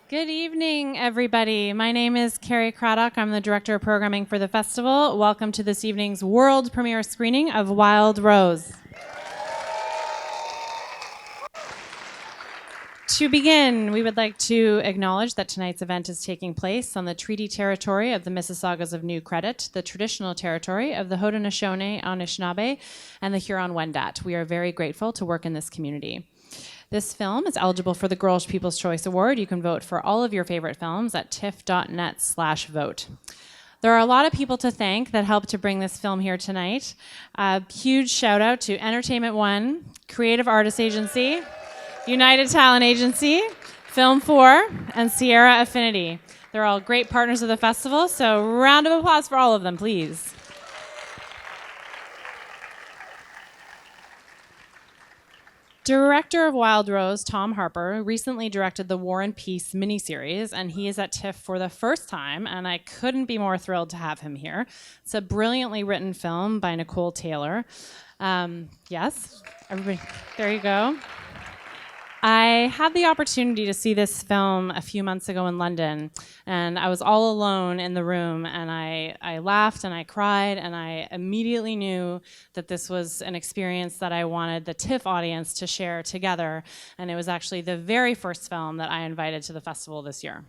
Good evening, everybody. My name is Carrie Craddock. I'm the Director of Programming for the festival. Welcome to this evening's world premiere screening of Wild Rose. To begin, we would like to acknowledge that tonight's event is taking place on the treaty territory of the Mississaugas of New Credit, the traditional territory of the Haudenosaunee, Anishinaabe, and the Huron-Wendat. We are very grateful to work in this community. This film is eligible for the Girls' People's Choice Award. You can vote for all of your favorite films at tiff.net/vote. There are a lot of people to thank that helped to bring this film here tonight. A huge shout out to Entertainment One, Creative Artists Agency, United Talent Agency, Film 4, and Sierra Affinity. They're all great partners of the festival, so round of applause for all of them, please. Director of Wild Rose, Tom Harper, recently directed the War and Peace miniseries, and he is at TIFF for the first time, and I couldn't be more thrilled to have him here. It's a brilliantly written film by Nicole Taylor. Yes, everybody, there you go. I had the opportunity to see this film a few months ago in London, and I was all alone in the room, and I laughed and I cried, and I immediately knew that this was an experience that I wanted the TIFF audience to share together, and it was actually the very first film that I invited to the festival this year.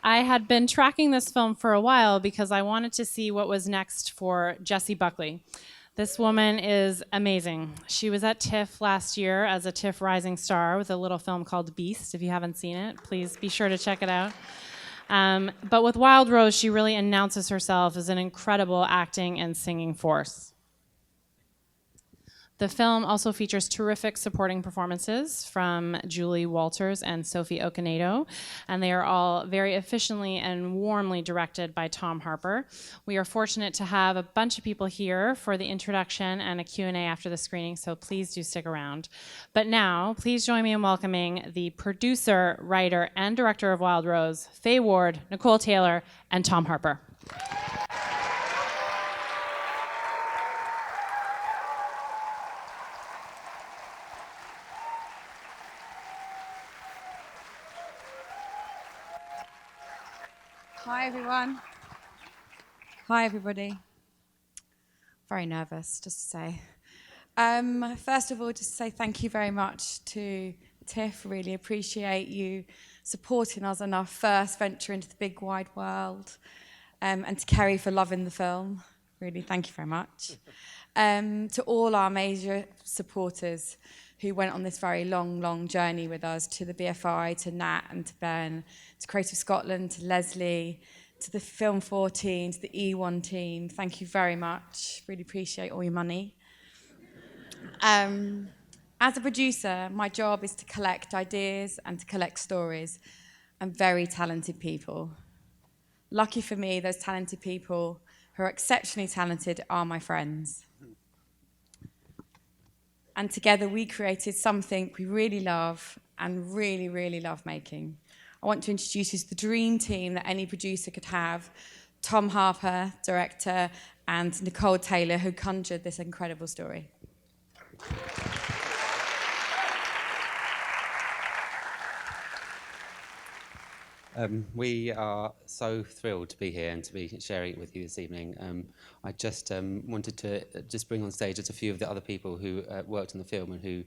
I had been tracking this film for a while because I wanted to see what was next for Jessie Buckley. This woman is amazing. She was at TIFF last year as a TIFF Rising Star with a little film called Beast. If you haven't seen it, please be sure to check it out. But with Wild Rose, she really announces herself as an incredible acting and singing force. The film also features terrific supporting performances from Julie Walters and Sophie Okonedo, and they are all very efficiently and warmly directed by Tom Harper. We are fortunate to have a bunch of people here for the introduction and a Q&A after the screening, so please do stick around. But now, please join me in welcoming the producer, writer, and director of Wild Rose, Faye Ward, Nicole Taylor, and Tom Harper. Hi, everyone. Hi, everybody. Very nervous, just to say. First of all, just to say thank you very much to TIFF. Really appreciate you supporting us on our first venture into the big wide world. And to Kerry for loving the film. Really, thank you very much. To all our major supporters who went on this very long journey with us, to the BFI, to Nat and to Ben, to Creative Scotland, to Leslie, to the Film 4 team, to the E1 team. Thank you very much. Really appreciate all your money. As a producer, my job is to collect ideas and to collect stories and very talented people. Lucky for me, those talented people who are exceptionally talented are my friends. And together we created something we really love and really love making. I want to introduce you to the dream team that any producer could have. Tom Harper, director, and Nicole Taylor, who conjured this incredible story. We are so thrilled to be here and to be sharing it with you this evening. I just wanted to just bring on stage just a few of the other people who worked on the film and who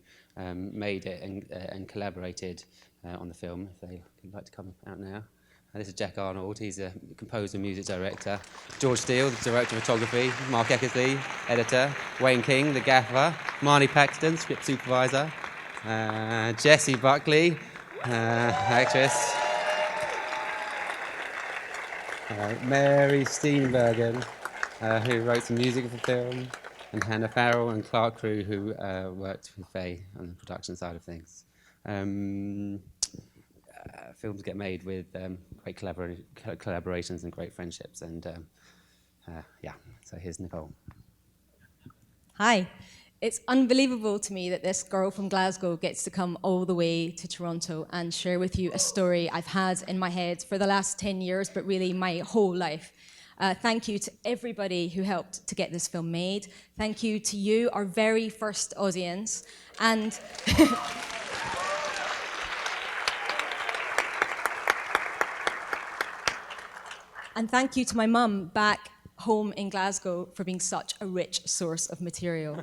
made it and collaborated on the film, if they would like to come out now. This is Jack Arnold, he's a composer and music director. George Steele, the director of photography. Mark Eckersley, editor. Wayne King, the gaffer. Marnie Paxton, script supervisor. Jessie Buckley, actress. Mary Steenbergen, who wrote some music for the film, and Hannah Farrell and Clark Crew, who worked with Faye on the production side of things. Films get made with great collaborations and great friendships, and so here's Nicole. Hi. It's unbelievable to me that this girl from Glasgow gets to come all the way to Toronto and share with you a story I've had in my head for the last 10 years, but really my whole life. Thank you to everybody who helped to get this film made. Thank you to you, our very first audience. And and thank you to my mum back home in Glasgow for being such a rich source of material.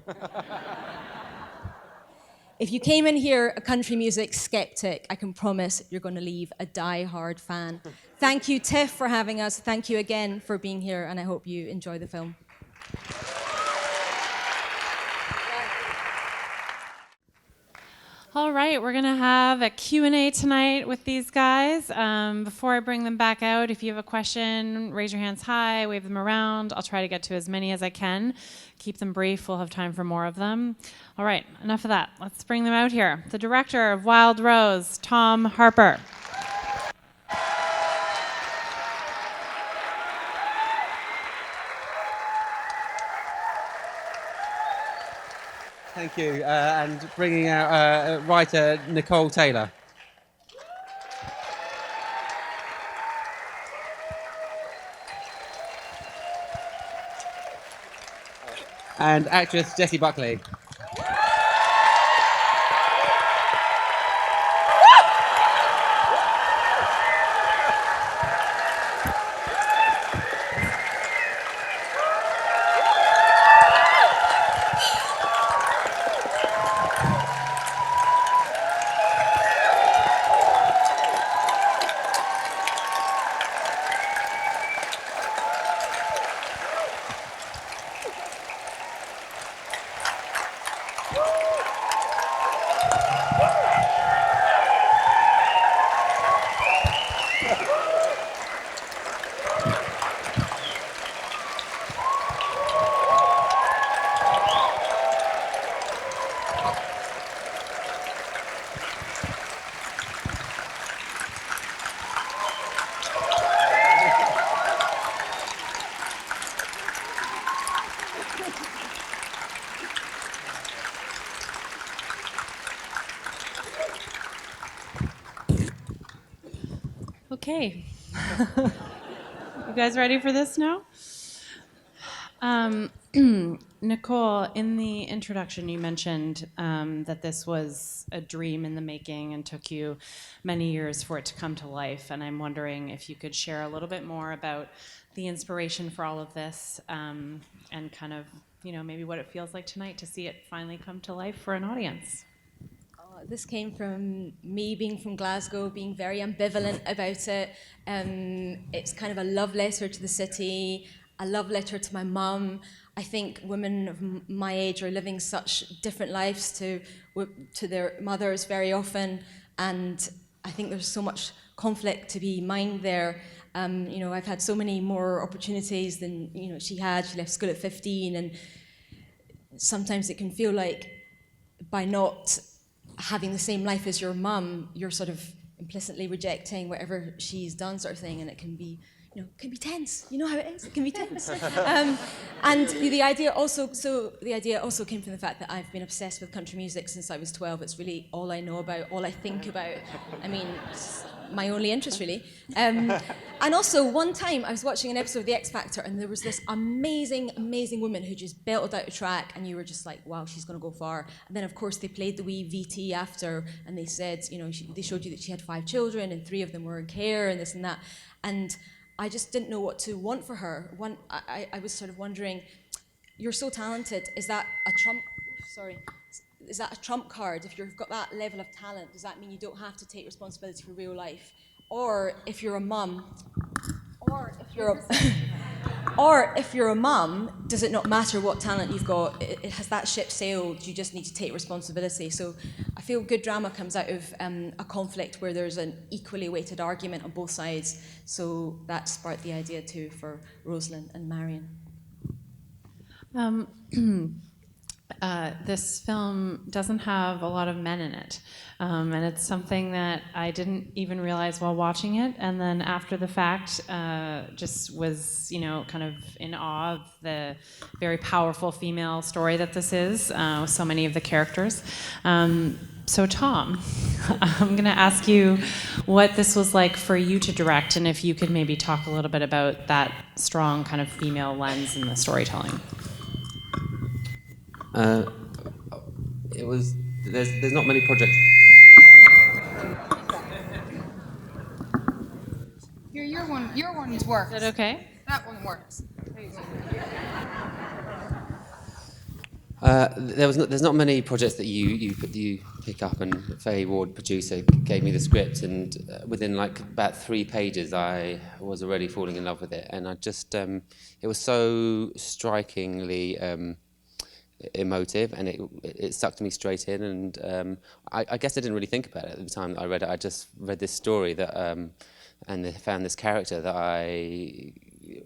If you came in here a country music skeptic, I can promise you're going to leave a die-hard fan. Thank you, TIFF, for having us. Thank you again for being here, and I hope you enjoy the film. All right, we're going to have a Q&A tonight with these guys. Before I bring them back out, if you have a question, raise your hands high, wave them around. I'll try to get to as many as I can. Keep them brief. We'll have time for more of them. All right, enough of that. Let's bring them out here. The director of Wild Rose, Tom Harper. Thank you. And bringing out writer Nicole Taylor. And actress Jessie Buckley. Okay. You guys ready for this now? Nicole, in the introduction, you mentioned that this was a dream in the making and took you many years for it to come to life. And I'm wondering if you could share a little bit more about the inspiration for all of this and kind of, maybe what it feels like tonight to see it finally come to life for an audience. This came from me being from Glasgow, being very ambivalent about it. It's kind of a love letter to the city, a love letter to my mum. I think women of my age are living such different lives to their mothers very often, and I think there's so much conflict to be mined there. I've had so many more opportunities than she had. She left school at 15, and sometimes it can feel like by not having the same life as your mum, you're sort of implicitly rejecting whatever she's done, sort of thing, and it can be, can be tense. You know how it is. It can be tense. And the idea also came from the fact that I've been obsessed with country music since I was 12. It's really all I know about, all I think about. I mean, it's my only interest, really. And also, one time I was watching an episode of The X Factor, and there was this amazing, amazing woman who just belted out a track, and you were just like, wow, she's going to go far. And then, of course, they played the wee VT after, and they said, they showed you that she had 5 children, and 3 of them were in care, and this and that. And I just didn't know what to want for her. I was sort of wondering, you're so talented, is that a trump card? If you've got that level of talent, does that mean you don't have to take responsibility for real life? Or if you're a mum, does it not matter what talent you've got? Has that ship sailed? You just need to take responsibility. So I feel good drama comes out of a conflict where there's an equally weighted argument on both sides. So that sparked the idea too for Rosalind and Marion. This film doesn't have a lot of men in it, and it's something that I didn't even realize while watching it, and then after the fact just was, kind of in awe of the very powerful female story that this is, with so many of the characters. So Tom, I'm going to ask you what this was like for you to direct, and if you could maybe talk a little bit about that strong kind of female lens in the storytelling. It was. There's not many projects. Your one's works. Is that okay? That one works. There you go. There's not many projects that you pick up, and Faye Ward, producer, gave me the script, and within like about 3 pages I was already falling in love with it, and I just it was so strikingly emotive, and it sucked me straight in, and I guess I didn't really think about it at the time that I read it. I just read this story that and found this character that I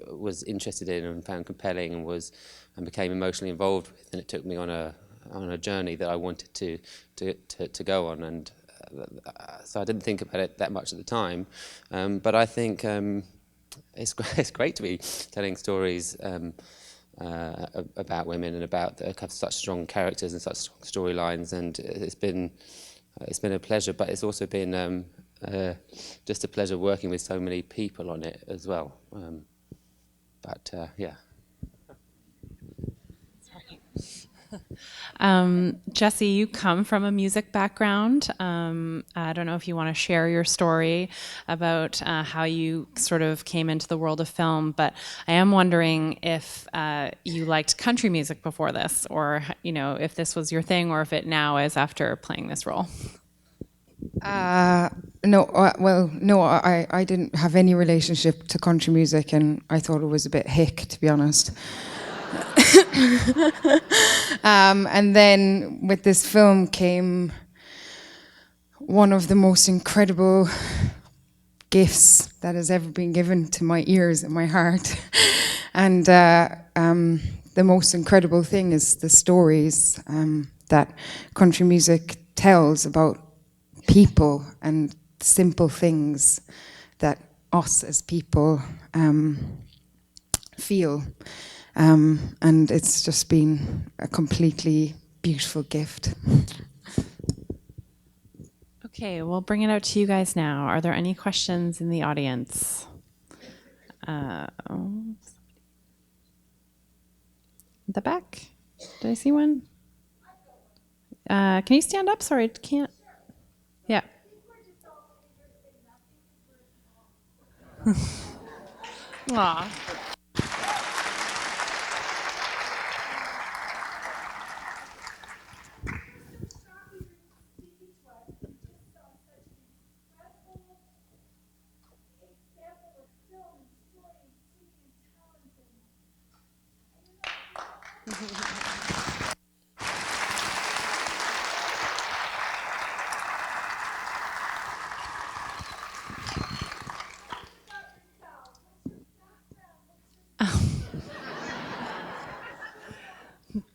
was interested in and found compelling, and became emotionally involved with, and it took me on a journey that I wanted to go on, and so I didn't think about it that much at the time, but I think it's great to be telling stories about women and about have such strong characters and such strong storylines, and it's been a pleasure, but it's also been just a pleasure working with so many people on it as well. Yeah. Jessie, you come from a music background. I don't know if you want to share your story about how you sort of came into the world of film, but I am wondering if you liked country music before this, or if this was your thing, or if it now is after playing this role. No, I didn't have any relationship to country music, and I thought it was a bit hick, to be honest. And then with this film came one of the most incredible gifts that has ever been given to my ears and my heart. And the most incredible thing is the stories that country music tells about people and simple things that us as people feel. And it's just been a completely beautiful gift. Okay, we'll bring it out to you guys now. Are there any questions in the audience? The back? Did I see one? Can you stand up? Sorry, I can't. Yeah. Aw.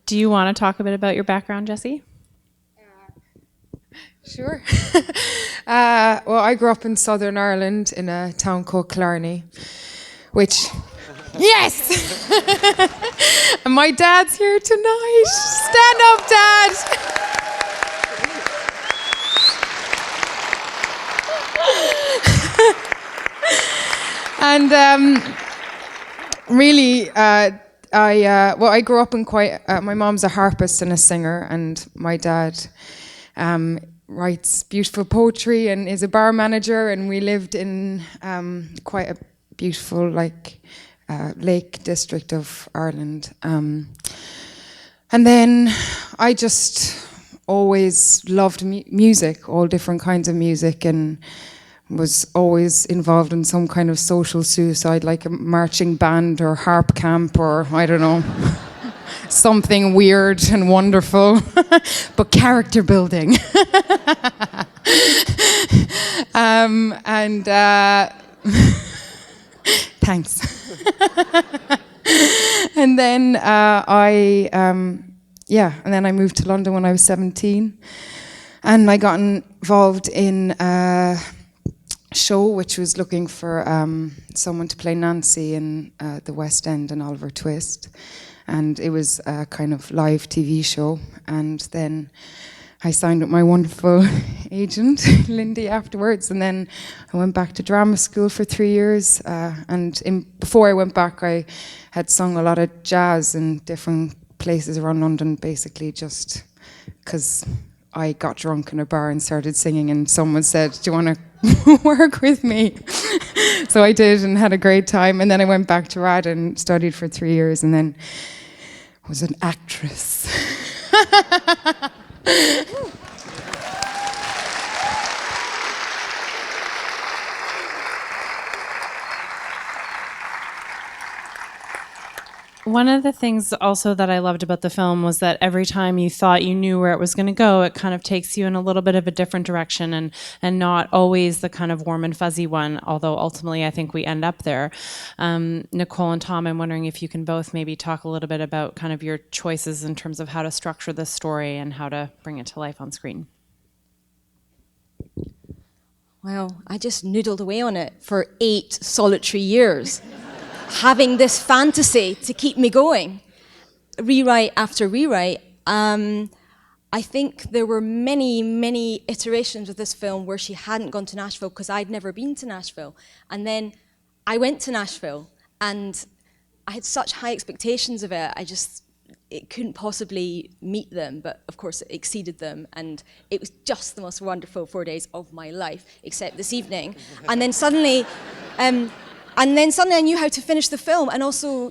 Do you want to talk a bit about your background, Jessie? Sure. Well, I grew up in Southern Ireland in a town called Killarney, which, yes! And my dad's here tonight. Stand up, Dad! And really, I grew up in quite. My mom's a harpist and a singer, and my dad writes beautiful poetry and is a bar manager. And we lived in quite a beautiful, lake district of Ireland. And then I just always loved music, all different kinds of music, and was always involved in some kind of social suicide, like a marching band or harp camp, or I don't know, something weird and wonderful, but character building. Thanks. And then and then I moved to London when I was 17, and I got involved in show which was looking for someone to play Nancy in the West End and Oliver Twist, and it was a kind of live TV show. And then I signed with my wonderful agent, Lindy, afterwards, and then I went back to drama school for 3 years. Before I went back, I had sung a lot of jazz in different places around London, basically just because I got drunk in a bar and started singing, and someone said, "Do you want to work with me?" So I did and had a great time. And then I went back to RAD and studied for 3 years, and then was an actress. One of the things also that I loved about the film was that every time you thought you knew where it was going to go, it kind of takes you in a little bit of a different direction, and not always the kind of warm and fuzzy one, although ultimately I think we end up there. Nicole and Tom, I'm wondering if you can both maybe talk a little bit about kind of your choices in terms of how to structure this story and how to bring it to life on screen. Well, I just noodled away on it for 8 solitary years. Having this fantasy to keep me going, rewrite after rewrite. I think there were many iterations of this film where she hadn't gone to Nashville because I'd never been to Nashville. And then I went to Nashville and I had such high expectations of it. It couldn't possibly meet them, but of course it exceeded them. And it was just the most wonderful 4 days of my life, except this evening. And then suddenly, I knew how to finish the film, and also,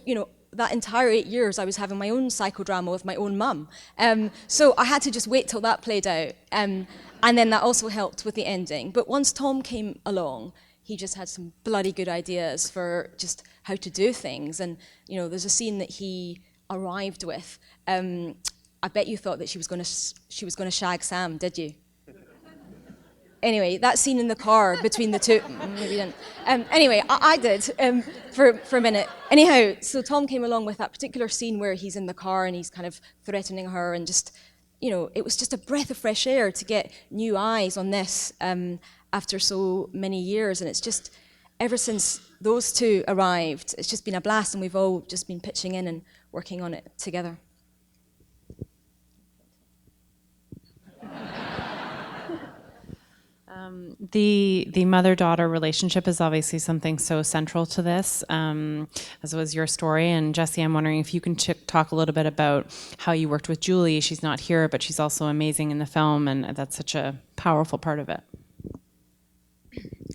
that entire 8 years I was having my own psychodrama with my own mum. So I had to just wait till that played out, and then that also helped with the ending. But once Tom came along, he just had some bloody good ideas for just how to do things. And there's a scene that he arrived with. I bet you thought that she was going to shag Sam, did you? Anyway, that scene in the car between the two, maybe you didn't. Anyway, I did for a minute. Anyhow, so Tom came along with that particular scene where he's in the car and he's kind of threatening her, and just, it was just a breath of fresh air to get new eyes on this after so many years. And it's just, ever since those two arrived, it's just been a blast, and we've all just been pitching in and working on it together. The mother-daughter relationship is obviously something so central to this, as was your story. And Jessie, I'm wondering if you can talk a little bit about how you worked with Julie. She's not here, but she's also amazing in the film, and that's such a powerful part of it.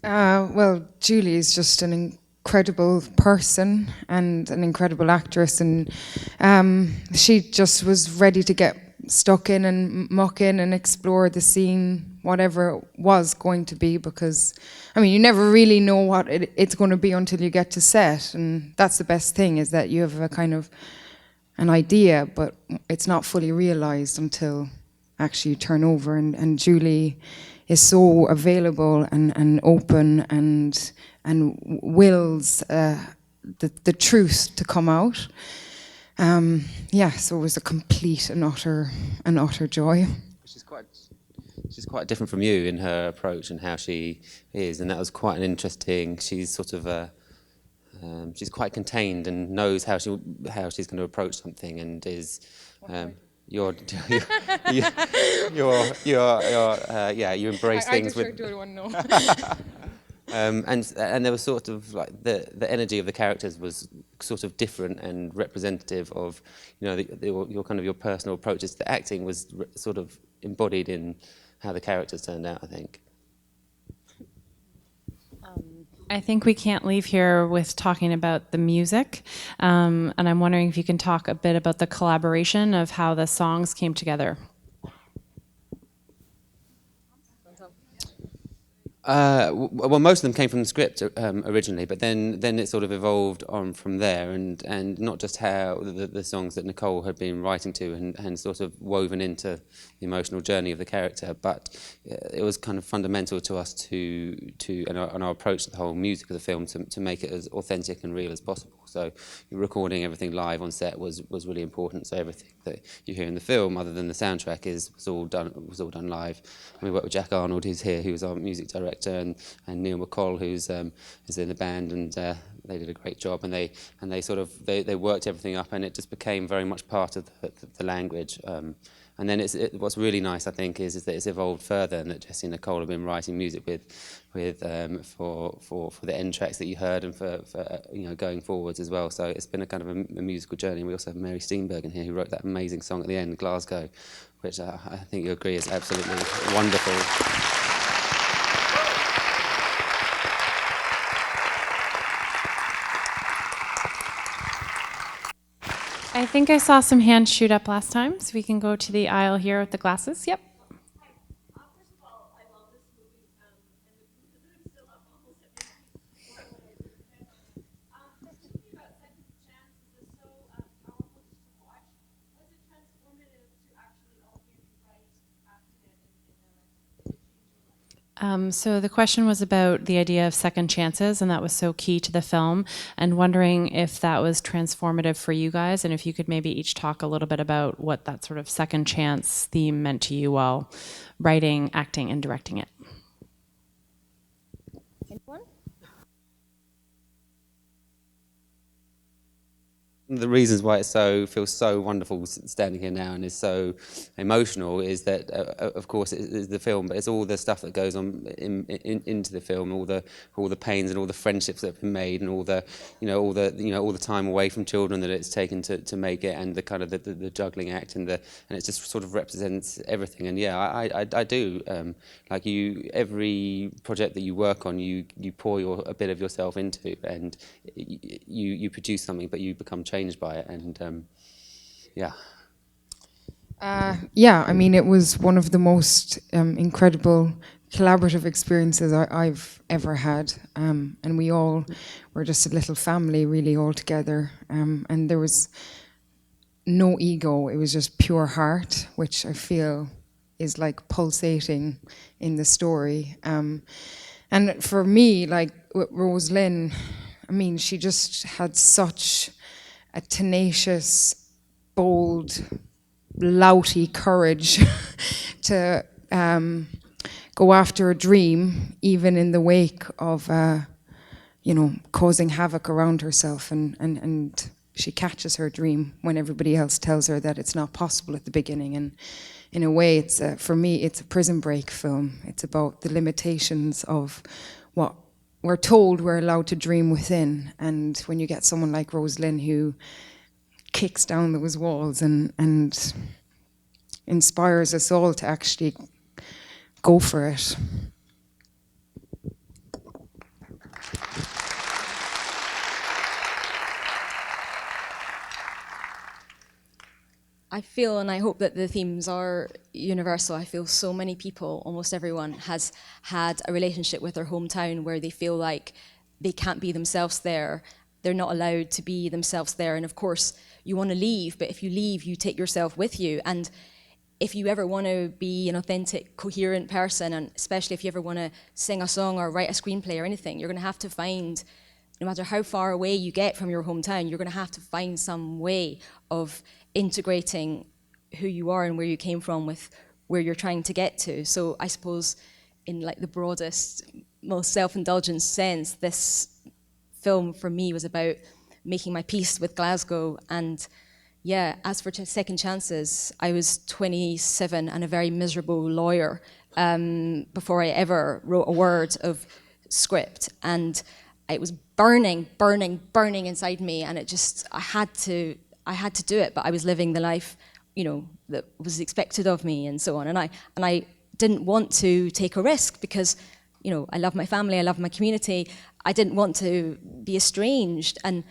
Well, Julie is just an incredible person and an incredible actress, and she just was ready to get stuck in and muck in and explore the scene, whatever it was going to be, because you never really know what it's going to be until you get to set. And that's the best thing, is that you have a kind of an idea, but it's not fully realized until actually you turn over. And Julie is so available and open and wills the truth to come out. So it was a complete and utter joy. She's quite different from you in her approach and how she is, and that was quite an interesting. She's sort of she's quite contained and knows how she's going to approach something, and is you embrace things with. And there was sort of like the energy of the characters was sort of different and representative of, your personal approaches to acting was sort of embodied in how the characters turned out, I think. I think we can't leave here with talking about the music, and I'm wondering if you can talk a bit about the collaboration of how the songs came together. Well, most of them came from the script originally, but then it sort of evolved on from there, and not just how the songs that Nicole had been writing to and sort of woven into the emotional journey of the character, but it was kind of fundamental to us to and our approach to the whole music of the film to make it as authentic and real as possible. So recording everything live on set was really important. So everything that you hear in the film, other than the soundtrack, was all done live. And we worked with Jack Arnold, who's here, who was our music director, and Neil McCall, who's is in the band, and they did a great job. And they worked everything up, and it just became very much part of the language. And then what's really nice, I think, is that it's evolved further, and that Jessie and Nicole have been writing music for the end tracks that you heard, and for going forwards as well. So it's been a kind of a musical journey. We also have Mary Steenburgen here, who wrote that amazing song at the end, Glasgow, which I think you agree is absolutely wonderful. I think I saw some hands shoot up last time, so we can go to the aisle here with the glasses. Yep. First of all, I love this movie, and the still up almost every thinking about second chances is so powerful to watch. Was it transformative to actually all hear you write after it So the question was about the idea of second chances, and that was so key to the film, and wondering if that was transformative for you guys, and if you could maybe each talk a little bit about what that sort of second chance theme meant to you while writing, acting, and directing it. Anyone? One of the reasons why it feels so wonderful standing here now and is so emotional is that, of course, it is the film, but it's all the stuff that goes on into the film, all the pains and all the friendships that have been made, and all the time away from children that it's taken to make it, and the kind of the juggling act, and it just sort of represents everything. And yeah, I do like you. Every project that you work on, you pour a bit of yourself into, and you produce something, but you become changed by it, and yeah. Yeah, I mean, it was one of the most incredible collaborative experiences I've ever had, and we all were just a little family, really, all together, and there was no ego. It was just pure heart, which I feel is like pulsating in the story. And for me, like with Rose Lynn, I mean, she just had such a tenacious, bold, louty courage to go after a dream, even in the wake of, causing havoc around herself. And she catches her dream when everybody else tells her that it's not possible at the beginning. And in a way, for me, it's a prison break film. It's about the limitations of what we're told we're allowed to dream within. And when you get someone like Rose Lynn who kicks down those walls and inspires us all to actually go for it. I feel, and I hope that the themes are universal, I feel so many people, almost everyone, has had a relationship with their hometown where they feel like they can't be themselves there. They're not allowed to be themselves there. And of course, you want to leave, but if you leave, you take yourself with you. And if you ever want to be an authentic, coherent person, and especially if you ever want to sing a song or write a screenplay or anything, you're going to have to find, no matter how far away you get from your hometown, you're going to have to find some way of integrating who you are and where you came from with where you're trying to get to. So I suppose in like the broadest, most self-indulgent sense, this film for me was about making my peace with Glasgow. And yeah, as for second chances, I was 27 and a very miserable lawyer before I ever wrote a word of script. And it was burning inside me, and I had to do it, but I was living the life, that was expected of me and so on. And I didn't want to take a risk because, I love my family, I love my community. I didn't want to be estranged, and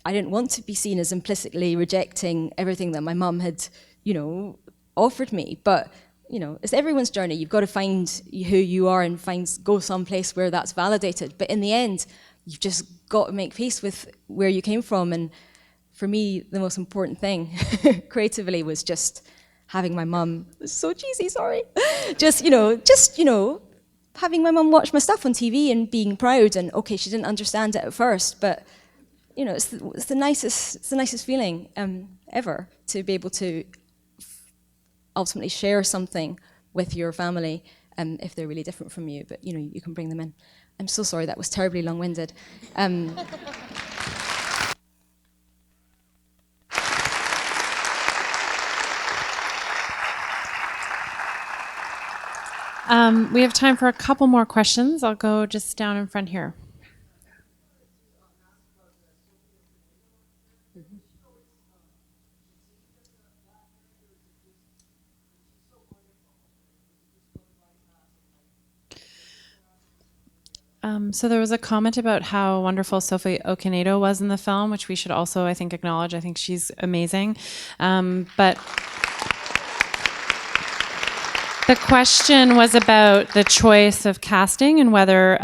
I didn't want to be seen as implicitly rejecting everything that my mum had, offered me. But, it's everyone's journey. You've got to find who you are and go someplace where that's validated. But in the end, you've just got to make peace with where you came from. And for me, the most important thing creatively was just having my mum, so cheesy, sorry, having my mum watch my stuff on TV and being proud. And okay, she didn't understand it at first, but it's the nicest feeling ever to be able to ultimately share something with your family if they're really different from you, but you can bring them in. I'm so sorry, that was terribly long-winded. We have time for a couple more questions. I'll go just down in front here. So there was a comment about how wonderful Sophie Okonedo was in the film, which we should also, I think, acknowledge. I think she's amazing. But the question was about the choice of casting and whether,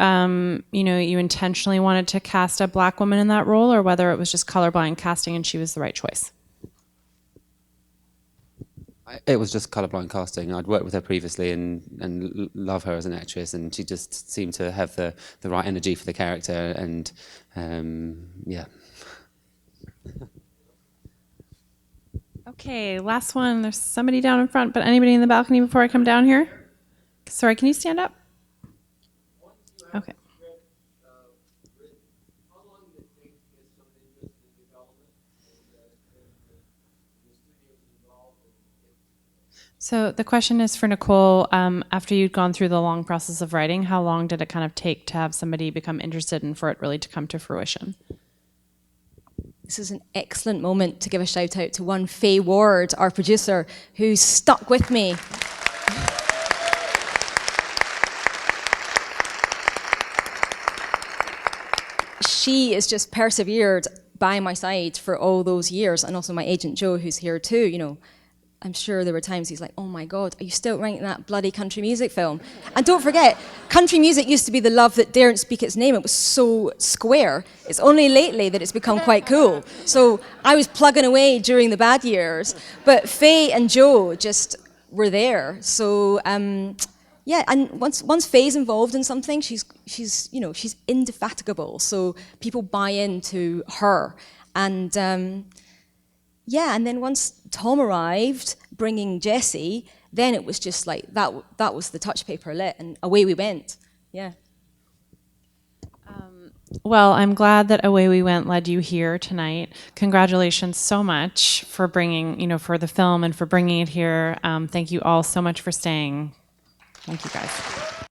you intentionally wanted to cast a black woman in that role, or whether it was just colorblind casting and she was the right choice. It was just colourblind casting. I'd worked with her previously and love her as an actress, and she just seemed to have the right energy for the character, and yeah. Okay, last one. There's somebody down in front, but anybody in the balcony before I come down here? Sorry, can you stand up? Okay. So the question is for Nicole. After you'd gone through the long process of writing, how long did it kind of take to have somebody become interested and for it really to come to fruition? This is an excellent moment to give a shout out to one Faye Ward, our producer, who's stuck with me. She has just persevered by my side for all those years, and also my agent Joe, who's here too. I'm sure there were times he's like, oh my God, are you still writing that bloody country music film? And don't forget, country music used to be the love that daren't speak its name. It was so square. It's only lately that it's become quite cool. So I was plugging away during the bad years, but Faye and Joe just were there. So yeah, and once Faye's involved in something, she's indefatigable. So people buy into her. And yeah, and then once Tom arrived, bringing Jessie, then it was just like, that was the touch paper lit, and away we went, yeah. Well, I'm glad that Away We Went led you here tonight. Congratulations so much for bringing, for the film and for bringing it here. Thank you all so much for staying. Thank you, guys.